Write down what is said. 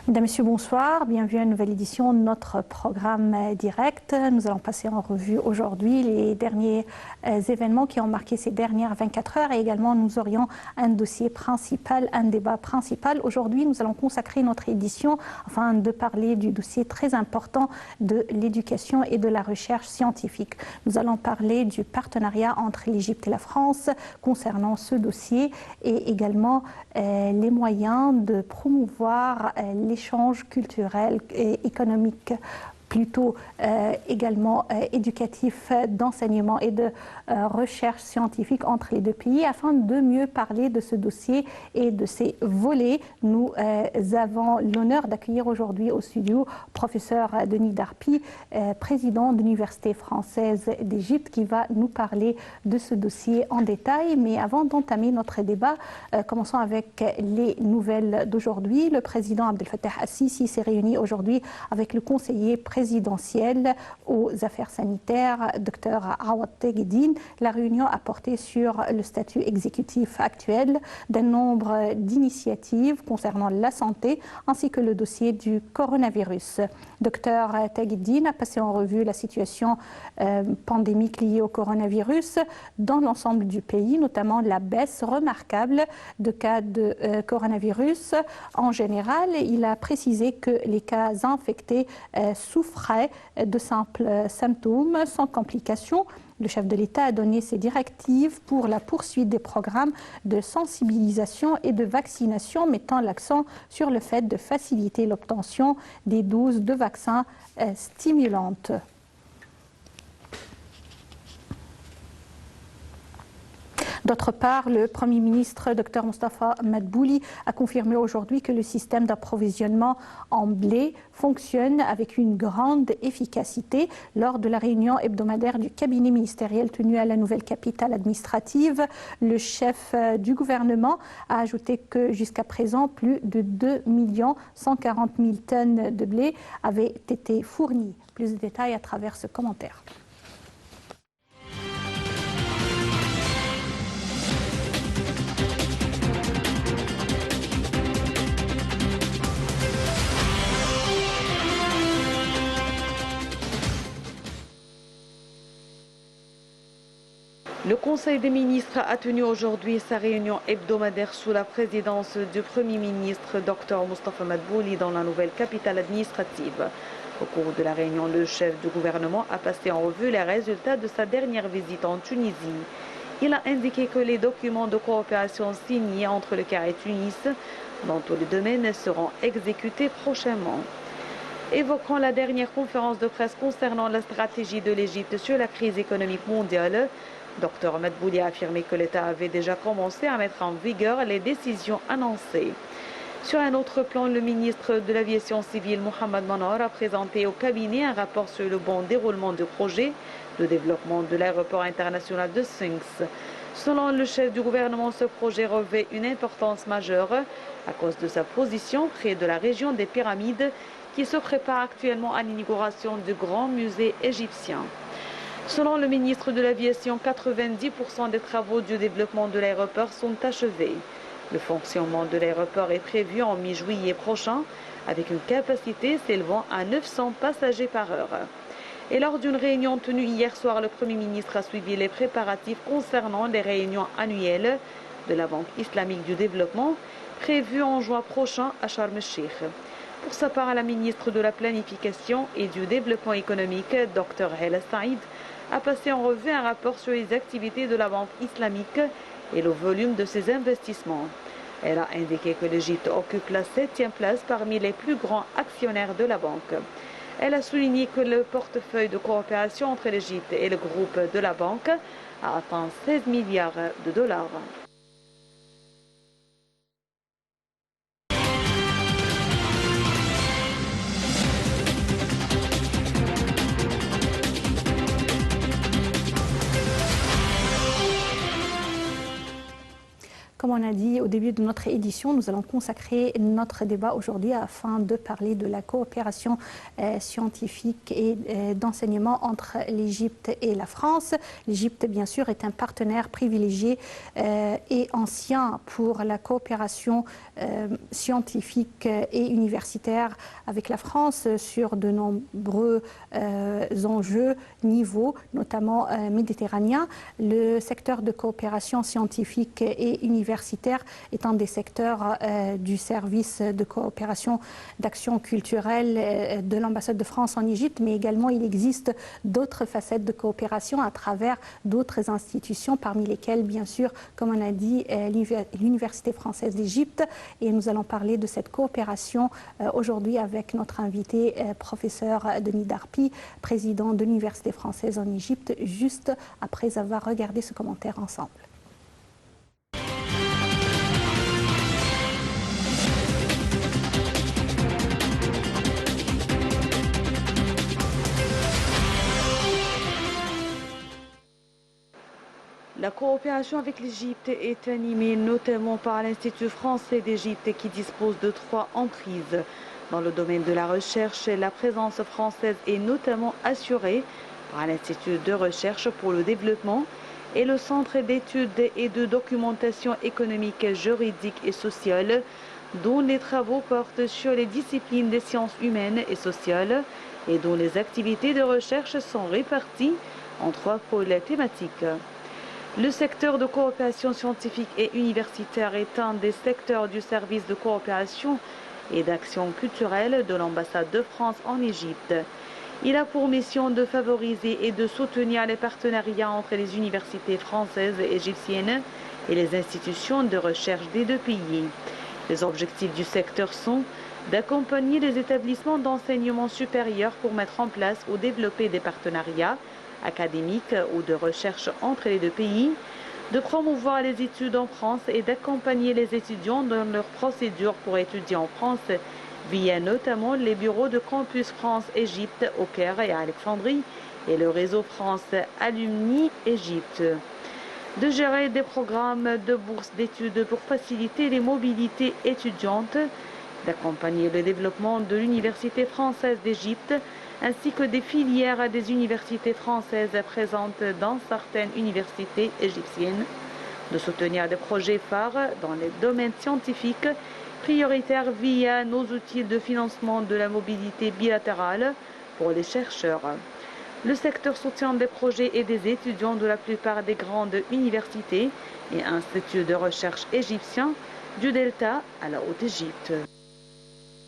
Mesdames, Messieurs, bonsoir. Bienvenue à une nouvelle édition de notre programme direct. Nous allons passer en revue aujourd'hui les derniers événements qui ont marqué ces dernières 24 heures et également nous aurions un dossier principal, un débat principal. Aujourd'hui, nous allons consacrer notre édition afin de parler du dossier très important de l'éducation et de la recherche scientifique. Nous allons parler du partenariat entre l'Égypte et la France concernant ce dossier et également les moyens de promouvoir l'échange culturel et économique, plutôt également éducatif, d'enseignement et de recherche scientifique entre les deux pays. Afin de mieux parler de ce dossier et de ses volets, nous avons l'honneur d'accueillir aujourd'hui au studio professeur Denis Darpi, président de l'Université française d'Égypte, qui va nous parler de ce dossier en détail. Mais avant d'entamer notre débat, commençons avec les nouvelles d'aujourd'hui. Le président Abdel Fattah al-Sisi s'est réuni aujourd'hui avec le conseiller présidentiel aux affaires sanitaires, Dr Awad Teguedine. La réunion a porté sur le statut exécutif actuel d'un nombre d'initiatives concernant la santé ainsi que le dossier du coronavirus. Dr Teguedine a passé en revue la situation pandémique liée au coronavirus dans l'ensemble du pays, notamment la baisse remarquable de cas de coronavirus en général. Il a précisé que les cas infectés souffraient de simples symptômes sans complications. Le chef de l'État a donné ses directives pour la poursuite des programmes de sensibilisation et de vaccination, mettant l'accent sur le fait de faciliter l'obtention des doses de vaccins stimulantes. D'autre part, le Premier ministre, Dr Mostafa Madbouli, a confirmé aujourd'hui que le système d'approvisionnement en blé fonctionne avec une grande efficacité. Lors de la réunion hebdomadaire du cabinet ministériel tenue à la nouvelle capitale administrative, le chef du gouvernement a ajouté que jusqu'à présent, plus de 2 140 000 tonnes de blé avaient été fournies. Plus de détails à travers ce commentaire. Le Conseil des ministres a tenu aujourd'hui sa réunion hebdomadaire sous la présidence du Premier ministre Dr Mostafa Madbouli dans la nouvelle capitale administrative. Au cours de la réunion, le chef du gouvernement a passé en revue les résultats de sa dernière visite en Tunisie. Il a indiqué que les documents de coopération signés entre le Caire et Tunis dans tous les domaines seront exécutés prochainement. Évoquant la dernière conférence de presse concernant la stratégie de l'Égypte sur la crise économique mondiale, Dr Madbouli a affirmé que l'État avait déjà commencé à mettre en vigueur les décisions annoncées. Sur un autre plan, le ministre de l'Aviation civile, Mohamed Manor, a présenté au cabinet un rapport sur le bon déroulement du projet de développement de l'aéroport international de Sphinx. Selon le chef du gouvernement, ce projet revêt une importance majeure à cause de sa position près de la région des Pyramides qui se prépare actuellement à l'inauguration du grand musée égyptien. Selon le ministre de l'Aviation, 90% des travaux du développement de l'aéroport sont achevés. Le fonctionnement de l'aéroport est prévu en mi-juillet prochain, avec une capacité s'élevant à 900 passagers par heure. Et lors d'une réunion tenue hier soir, le Premier ministre a suivi les préparatifs concernant les réunions annuelles de la Banque islamique du développement, prévues en juin prochain à Sharm el-Sheikh. Pour sa part, la ministre de la Planification et du Développement économique, Dr Hala Saïd, a passé en revue un rapport sur les activités de la Banque islamique et le volume de ses investissements. Elle a indiqué que l'Égypte occupe la 7e place parmi les plus grands actionnaires de la banque. Elle a souligné que le portefeuille de coopération entre l'Égypte et le groupe de la banque a atteint 16 milliards de dollars. Comme comme on a dit au début de notre édition, nous allons consacrer notre débat aujourd'hui afin de parler de la coopération scientifique et d'enseignement entre l'Égypte et la France. L'Égypte, bien sûr, est un partenaire privilégié et ancien pour la coopération scientifique et universitaire avec la France sur de nombreux enjeux, niveaux, notamment méditerranéens. Le secteur de coopération scientifique et universitaire est un des secteurs du service de coopération d'action culturelle de l'ambassade de France en Égypte, mais également il existe d'autres facettes de coopération à travers d'autres institutions, parmi lesquelles, bien sûr, comme on a dit, l'Université française d'Égypte. Et nous allons parler de cette coopération aujourd'hui avec notre invité, professeur Denis Darpi, président de l'Université française en Égypte, juste après avoir regardé ce commentaire ensemble. La coopération avec l'Égypte est animée notamment par l'Institut français d'Égypte qui dispose de 3 emprises. Dans le domaine de la recherche, la présence française est notamment assurée par l'Institut de recherche pour le développement et le Centre d'études et de documentation économique, juridique et sociale, dont les travaux portent sur les disciplines des sciences humaines et sociales et dont les activités de recherche sont réparties en 3 pôles thématiques. Le secteur de coopération scientifique et universitaire est un des secteurs du service de coopération et d'action culturelle de l'ambassade de France en Égypte. Il a pour mission de favoriser et de soutenir les partenariats entre les universités françaises et égyptiennes et les institutions de recherche des 2 pays. Les objectifs du secteur sont d'accompagner les établissements d'enseignement supérieur pour mettre en place ou développer des partenariats académiques ou de recherche entre les 2 pays, de promouvoir les études en France et d'accompagner les étudiants dans leur procédure pour étudier en France via notamment les bureaux de Campus France-Égypte au Caire et à Alexandrie et le réseau France Alumni Égypte. De gérer des programmes de bourse d'études pour faciliter les mobilités étudiantes, d'accompagner le développement de l'Université française d'Égypte ainsi que des filières à des universités françaises présentes dans certaines universités égyptiennes, de soutenir des projets phares dans les domaines scientifiques prioritaires via nos outils de financement de la mobilité bilatérale pour les chercheurs. Le secteur soutient des projets et des étudiants de la plupart des grandes universités et instituts de recherche égyptiens du Delta à la Haute-Égypte.